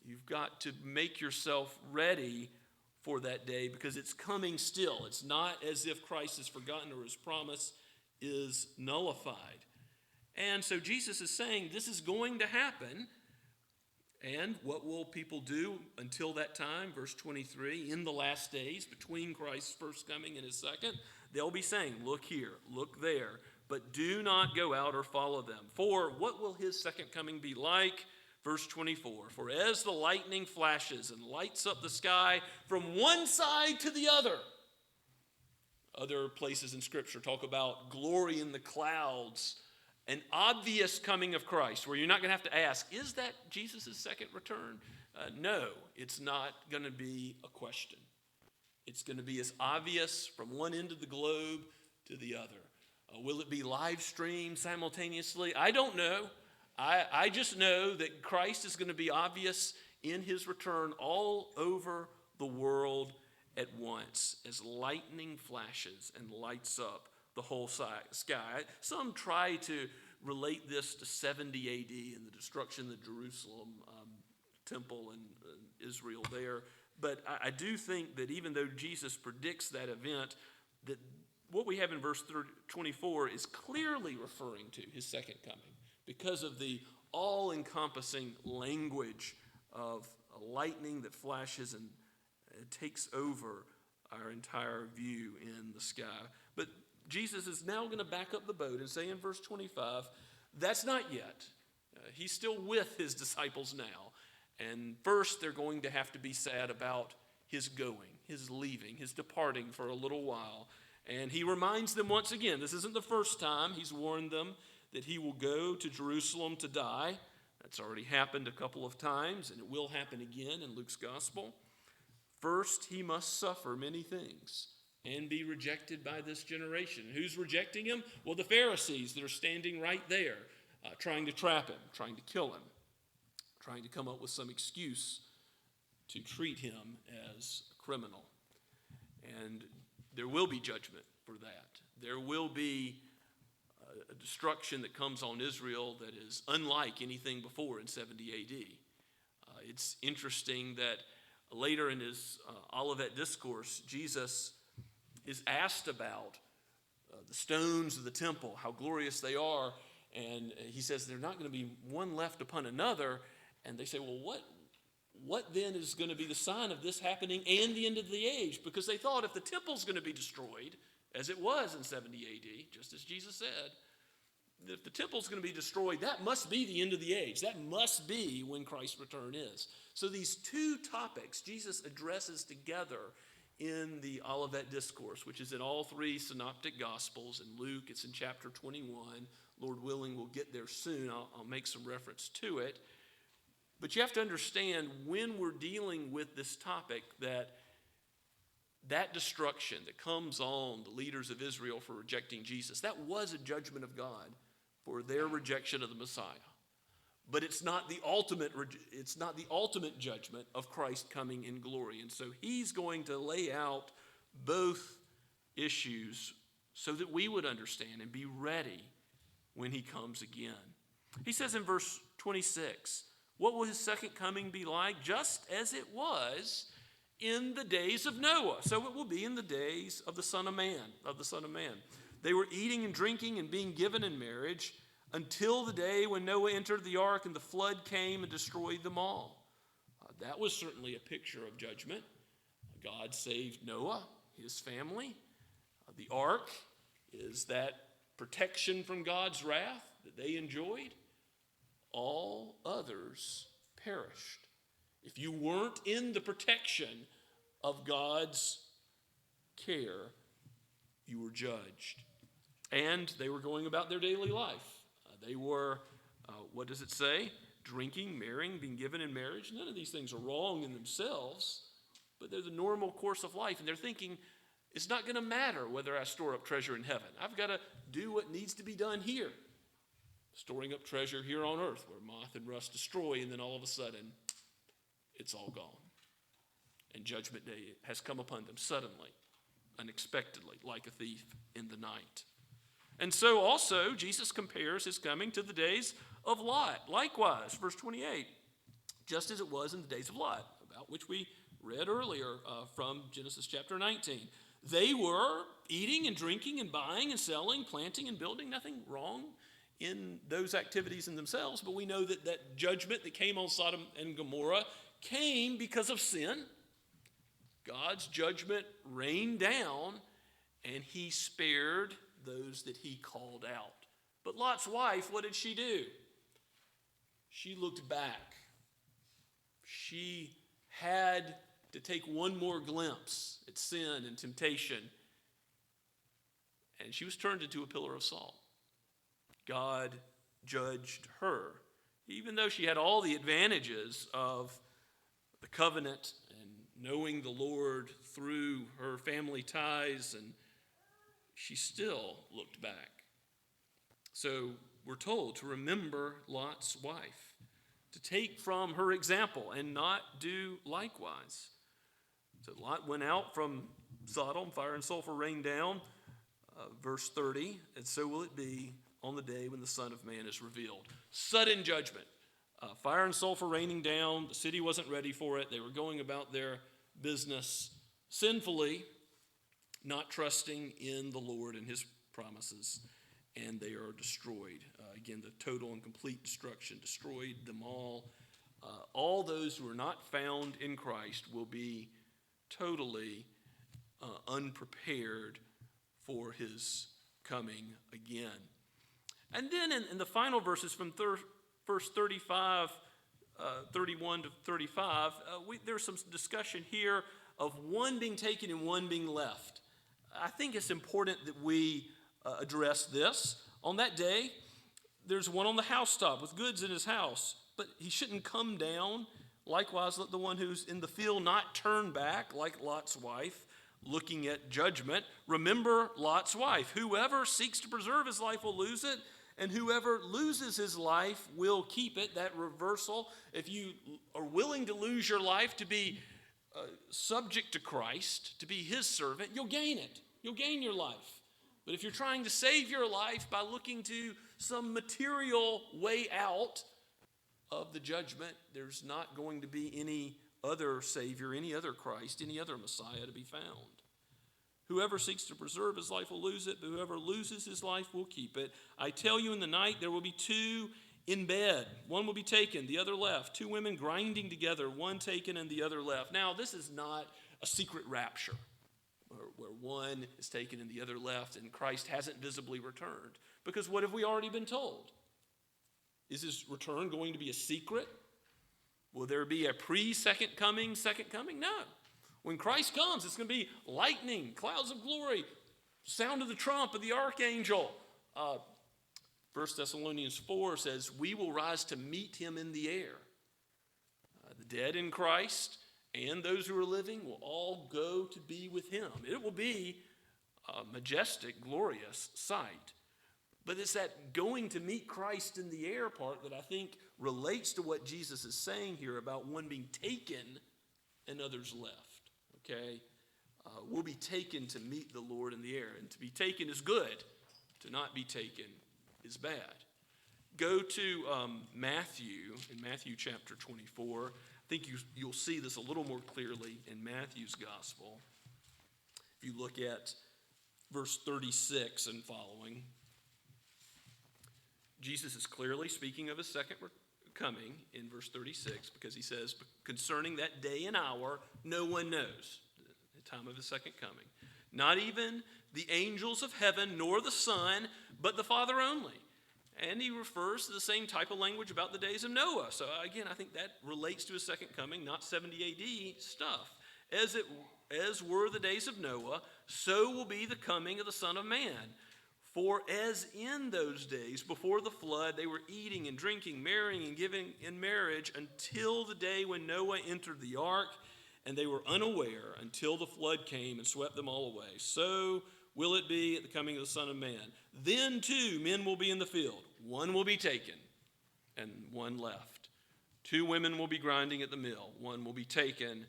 You've got to make yourself ready for that day because it's coming still. It's not as if Christ has forgotten or his promise is nullified. And so Jesus is saying this is going to happen. And what will people do until that time? Verse 23, in the last days, between Christ's first coming and his second, they'll be saying, look here, look there, but do not go out or follow them. For what will his second coming be like? Verse 24, for as the lightning flashes and lights up the sky from one side to the other. Other places in Scripture talk about glory in the clouds, an obvious coming of Christ, where you're not going to have to ask, is that Jesus' second return? No, it's not going to be a question. It's going to be as obvious from one end of the globe to the other. Will it be live streamed simultaneously? I don't know. I just know that Christ is going to be obvious in his return all over the world at once as lightning flashes and lights up the whole sky. Some try to relate this to 70 AD and the destruction of the Jerusalem temple and Israel there. But I do think that even though Jesus predicts that event, that what we have in verse 24 is clearly referring to his second coming because of the all-encompassing language of a lightning that flashes and takes over our entire view in the sky. But Jesus is now going to back up the boat and say in verse 25, that's not yet. He's still with his disciples now. And first, they're going to have to be sad about his going, his leaving, his departing for a little while. And he reminds them once again, this isn't the first time he's warned them that he will go to Jerusalem to die. That's already happened a couple of times, and it will happen again in Luke's gospel. First, he must suffer many things and be rejected by this generation. Who's rejecting him? Well, the Pharisees that are standing right there, trying to trap him, trying to kill him, trying to come up with some excuse to treat him as a criminal. And there will be judgment for that. There will be a destruction that comes on Israel that is unlike anything before in 70 AD. It's interesting that later in his Olivet Discourse, Jesus is asked about the stones of the temple, how glorious they are, and he says they're not going to be one left upon another. And they say, well, what then is going to be the sign of this happening and the end of the age? Because they thought if the temple's going to be destroyed, as it was in 70 AD, just as Jesus said, if the temple's going to be destroyed, that must be the end of the age. That must be when Christ's return is. So these two topics Jesus addresses together in the Olivet Discourse, which is in all three synoptic gospels. In Luke, it's in chapter 21. Lord willing, we'll get there soon. I'll make some reference to it. But you have to understand when we're dealing with this topic that destruction that comes on the leaders of Israel for rejecting Jesus, that was a judgment of God for their rejection of the Messiah. But it's not the ultimate judgment of Christ coming in glory. And so he's going to lay out both issues so that we would understand and be ready when he comes again. He says in verse 26, what will his second coming be like? Just as it was in the days of Noah. So it will be in the days of the Son of Man, They were eating and drinking and being given in marriage until the day when Noah entered the ark and the flood came and destroyed them all. That was certainly a picture of judgment. God saved Noah, his family. The ark is that protection from God's wrath that they enjoyed. All others perished. If you weren't in the protection of God's care, you were judged. And they were going about their daily life. They were, what does it say? Drinking, marrying, being given in marriage. None of these things are wrong in themselves, but they're the normal course of life. And they're thinking, it's not going to matter whether I store up treasure in heaven. I've got to do what needs to be done here. Storing up treasure here on earth where moth and rust destroy, and then all of a sudden, it's all gone. And judgment day has come upon them suddenly, unexpectedly, like a thief in the night. And so also, Jesus compares his coming to the days of Lot. Likewise, verse 28, just as it was in the days of Lot, about which we read earlier from Genesis chapter 19. They were eating and drinking and buying and selling, planting and building. Nothing wrong in those activities in themselves, but we know that that judgment that came on Sodom and Gomorrah came because of sin. God's judgment rained down, and he spared those that he called out. But Lot's wife, what did she do? She looked back. She had to take one more glimpse at sin and temptation, and she was turned into a pillar of salt. God judged her, even though she had all the advantages of the covenant and knowing the Lord through her family ties, and she still looked back. So we're told to remember Lot's wife, to take from her example and not do likewise. So Lot went out from Sodom, fire and sulfur rained down, verse 30, and so will it be on the day when the Son of Man is revealed. Sudden judgment, fire and sulfur raining down. The city wasn't ready for it. They were going about their business sinfully, not trusting in the Lord and his promises, and they are destroyed. Again, the total and complete destruction destroyed them all. All those who are not found in Christ will be totally unprepared for his coming again. And then in the final verses from verse 31 to 35, there's some discussion here of one being taken and one being left. I think it's important that we address this. On that day, there's one on the housetop with goods in his house, but he shouldn't come down. Likewise, let the one who's in the field not turn back like Lot's wife, looking at judgment. Remember Lot's wife. Whoever seeks to preserve his life will lose it, and whoever loses his life will keep it. That reversal. If you are willing to lose your life to be subject to Christ, to be his servant, you'll gain it. You'll gain your life. But if you're trying to save your life by looking to some material way out of the judgment, there's not going to be any other Savior, any other Christ, any other Messiah to be found. Whoever seeks to preserve his life will lose it, but whoever loses his life will keep it. I tell you, in the night there will be two in bed. One will be taken, the other left. Two women grinding together, one taken and the other left. Now, this is not a secret rapture where one is taken and the other left, and Christ hasn't visibly returned. Because what have we already been told? Is his return going to be a secret? Will there be a pre-second coming, second coming? No. When Christ comes, it's going to be lightning, clouds of glory, sound of the trump of the archangel. 1 Thessalonians 4 says, we will rise to meet him in the air. The dead in Christ and those who are living will all go to be with him. It will be a majestic, glorious sight. But it's that going to meet Christ in the air part that I think relates to what Jesus is saying here about one being taken and others left. Okay? We'll be taken to meet the Lord in the air. And to be taken is good. To not be taken is bad. Go to Matthew, in Matthew chapter 24. I think you'll see this a little more clearly in Matthew's gospel. If you look at verse 36 and following, Jesus is clearly speaking of his second coming in verse 36 because he says, concerning that day and hour, no one knows the time of his second coming. Not even the angels of heaven, nor the Son, but the Father only. And he refers to the same type of language about the days of Noah. So again, I think that relates to his second coming, not 70 AD stuff. As were the days of Noah, so will be the coming of the Son of Man. For as in those days before the flood, they were eating and drinking, marrying and giving in marriage until the day when Noah entered the ark, and they were unaware until the flood came and swept them all away. So will it be at the coming of the Son of Man. Then two men will be in the field. One will be taken and one left. Two women will be grinding at the mill. One will be taken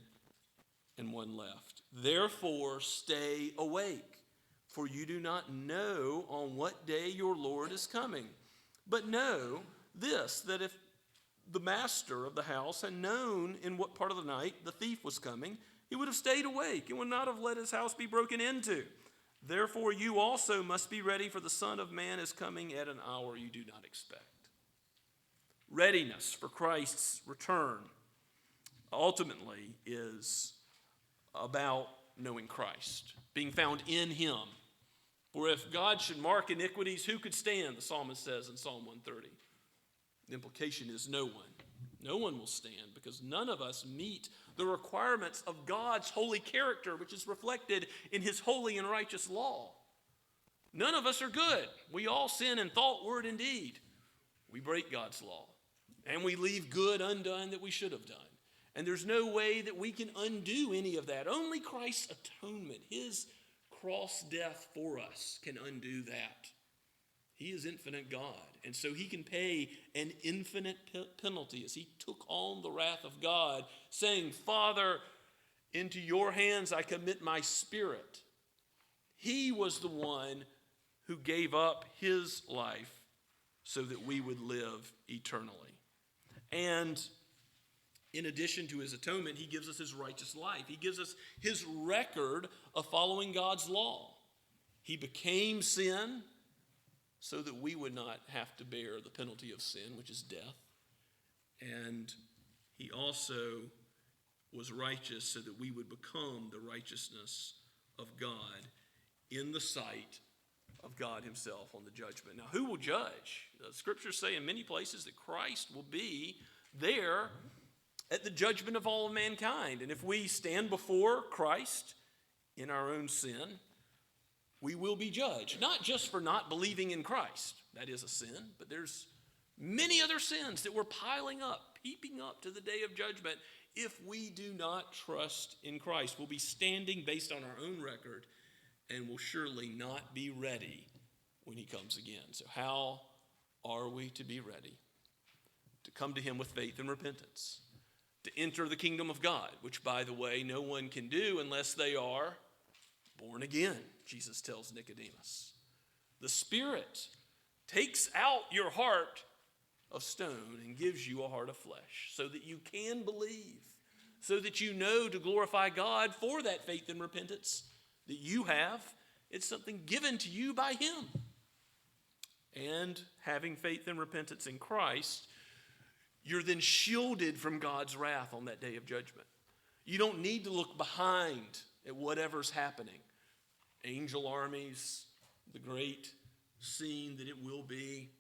and one left. Therefore stay awake, for you do not know on what day your Lord is coming. But know this, that if the master of the house had known in what part of the night the thief was coming, he would have stayed awake and would not have let his house be broken into. Therefore you also must be ready, for the Son of Man is coming at an hour you do not expect. Readiness for Christ's return ultimately is about knowing Christ, being found in him. For if God should mark iniquities, who could stand? The psalmist says in Psalm 130. The implication is no one. No one will stand, because none of us meet the requirements of God's holy character, which is reflected in his holy and righteous law. None of us are good. We all sin in thought, word, and deed. We break God's law, and we leave good undone that we should have done. And there's no way that we can undo any of that. Only Christ's atonement, his cross death for us, can undo that. He is infinite God, and so he can pay an infinite penalty as he took on the wrath of God, saying, Father, into your hands I commit my spirit. He was the one who gave up his life so that we would live eternally. And In addition to his atonement, he gives us his righteous life. He gives us his record of following God's law. He became sin so that we would not have to bear the penalty of sin, which is death. And he also was righteous so that we would become the righteousness of God in the sight of God himself on the judgment. Now, who will judge? The scriptures say in many places that Christ will be there at the judgment of all of mankind. And if we stand before Christ in our own sin, we will be judged. Not just for not believing in Christ. That is a sin. But there's many other sins that we're piling up, heaping up to the day of judgment. If we do not trust in Christ, we'll be standing based on our own record and will surely not be ready when he comes again. So how are we to be ready? To come to him with faith and repentance. To enter the kingdom of God, which, by the way, no one can do unless they are born again, Jesus tells Nicodemus. The Spirit takes out your heart of stone and gives you a heart of flesh so that you can believe, so that you know to glorify God for that faith and repentance that you have. It's something given to you by him. And having faith and repentance in Christ, you're then shielded from God's wrath on that day of judgment. You don't need to look behind at whatever's happening. Angel armies, the great scene that it will be.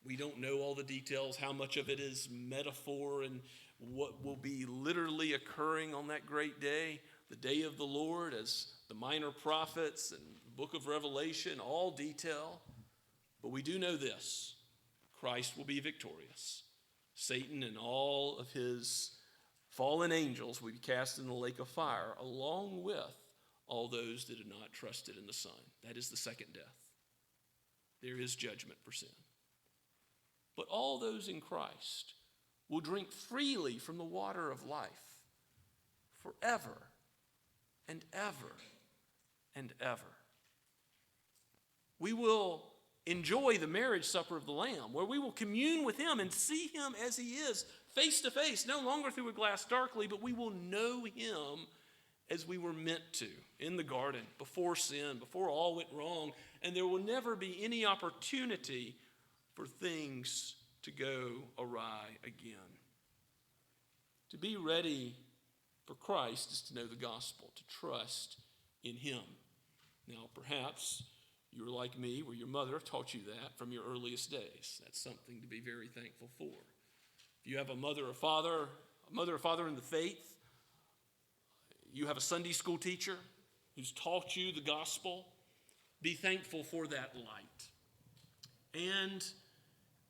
We don't know all the details, how much of it is metaphor and what will be literally occurring on that great day, the day of the Lord, as the minor prophets and the book of Revelation all detail. But we do know this: Christ will be victorious. Satan and all of his fallen angels will be cast in the lake of fire, along with all those that have not trusted in the Son. That is the second death. There is judgment for sin. But all those in Christ will drink freely from the water of life forever and ever and ever. We will enjoy the marriage supper of the Lamb, where we will commune with him and see him as he is, face to face, no longer through a glass darkly, but we will know him as we were meant to in the garden, before sin, before all went wrong, and there will never be any opportunity for things to go awry again. To be ready for Christ is to know the gospel, to trust in him. Now, perhaps you're like me, where your mother taught you that from your earliest days. That's something to be very thankful for. If you have a mother or father in the faith, you have a Sunday school teacher who's taught you the gospel, be thankful for that light. And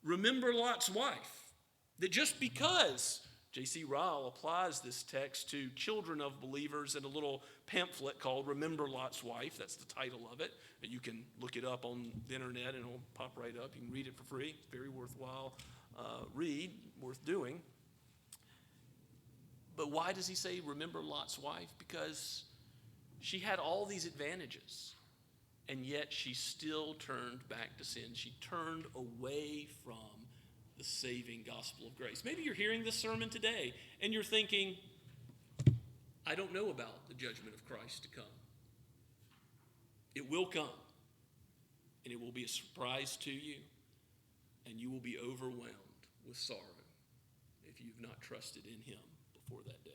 remember Lot's wife, that just because J.C. Ryle applies this text to children of believers in a little pamphlet called Remember Lot's Wife. That's the title of it. You can look it up on the internet and it'll pop right up. You can read it for free. It's very worthwhile read, worth doing. But why does he say remember Lot's wife? Because she had all these advantages, and yet she still turned back to sin. She turned away from the saving gospel of grace. Maybe you're hearing this sermon today and you're thinking, I don't know about the judgment of Christ to come. It will come, and it will be a surprise to you, and you will be overwhelmed with sorrow if you've not trusted in him before that day.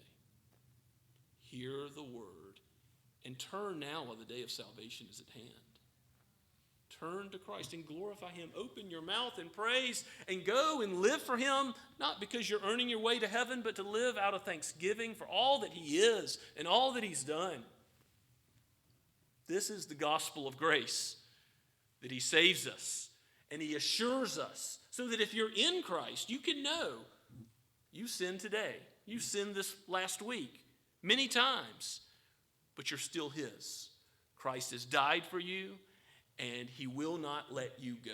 Hear the word and turn now while the day of salvation is at hand. Turn to Christ and glorify him. Open your mouth in praise and go and live for him, not because you're earning your way to heaven, but to live out of thanksgiving for all that he is and all that he's done. This is the gospel of grace, that he saves us and he assures us so that if you're in Christ, you can know you sinned today. You sinned this last week many times, but you're still his. Christ has died for you, and he will not let you go.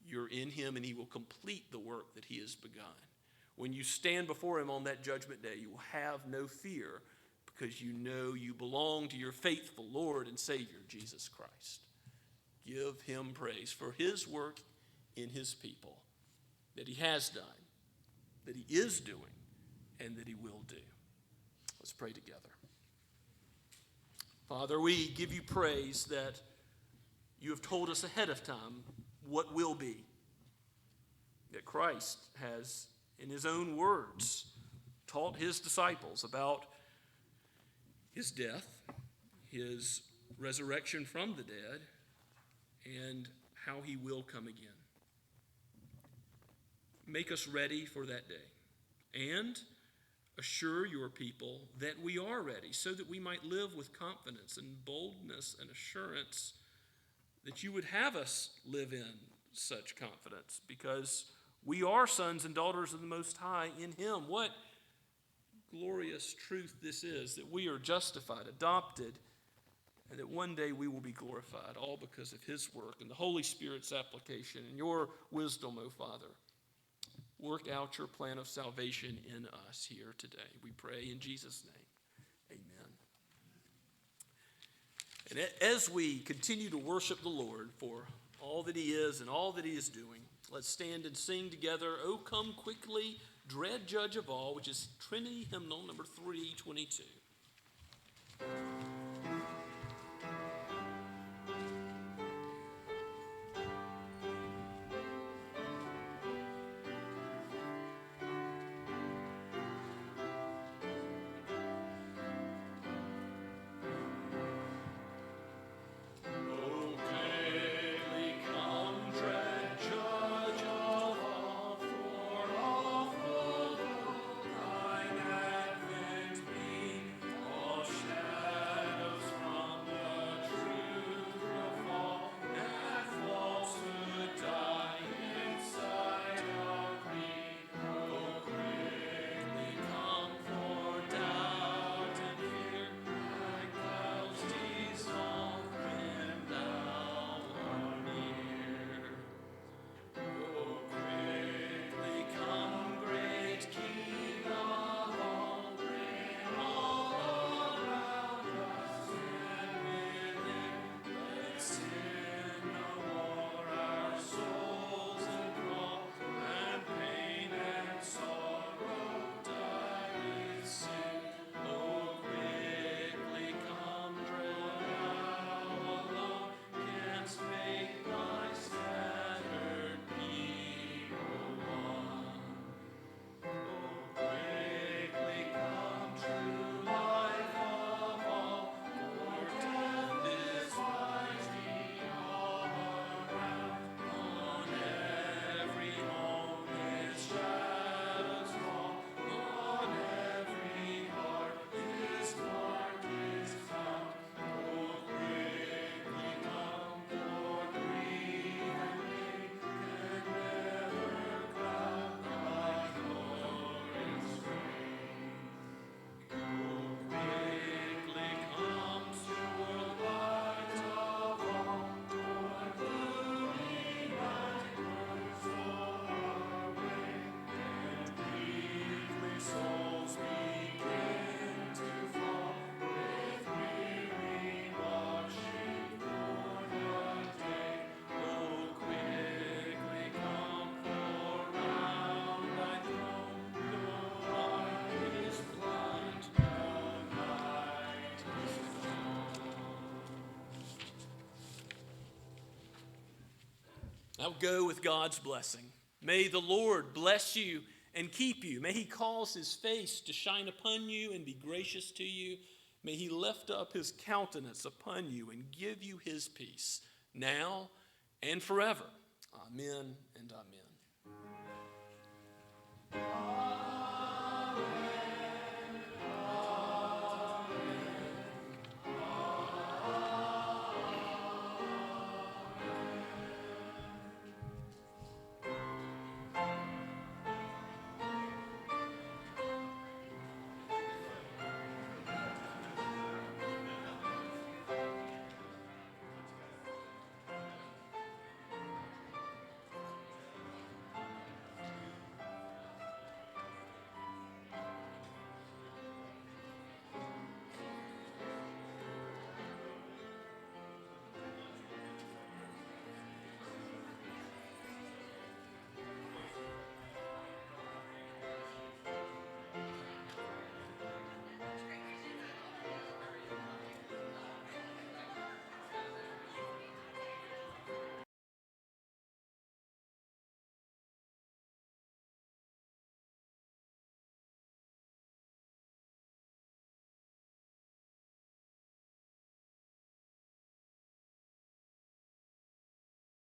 You're in him, and he will complete the work that he has begun. When you stand before him on that judgment day, you will have no fear, because you know you belong to your faithful Lord and Savior, Jesus Christ. Give him praise for his work in his people, that he has done, that he is doing, and that he will do. Let's pray together. Father, we give you praise that you have told us ahead of time what will be. That Christ has, in his own words, taught his disciples about his death, his resurrection from the dead, and how he will come again. Make us ready for that day, and assure your people that we are ready, so that we might live with confidence and boldness and assurance that you would have us live in such confidence, because we are sons and daughters of the Most High in him. What glorious truth this is, that we are justified, adopted, and that one day we will be glorified, all because of his work and the Holy Spirit's application and your wisdom, O Father. Work out your plan of salvation in us here today. We pray in Jesus' name. Amen. And as we continue to worship the Lord for all that he is and all that he is doing, let's stand and sing together, "O Come Quickly, Dread Judge of All," which is Trinity Hymnal number 322. Now go with God's blessing. May the Lord bless you and keep you. May he cause his face to shine upon you and be gracious to you. May he lift up his countenance upon you and give you his peace, now and forever. Amen and amen.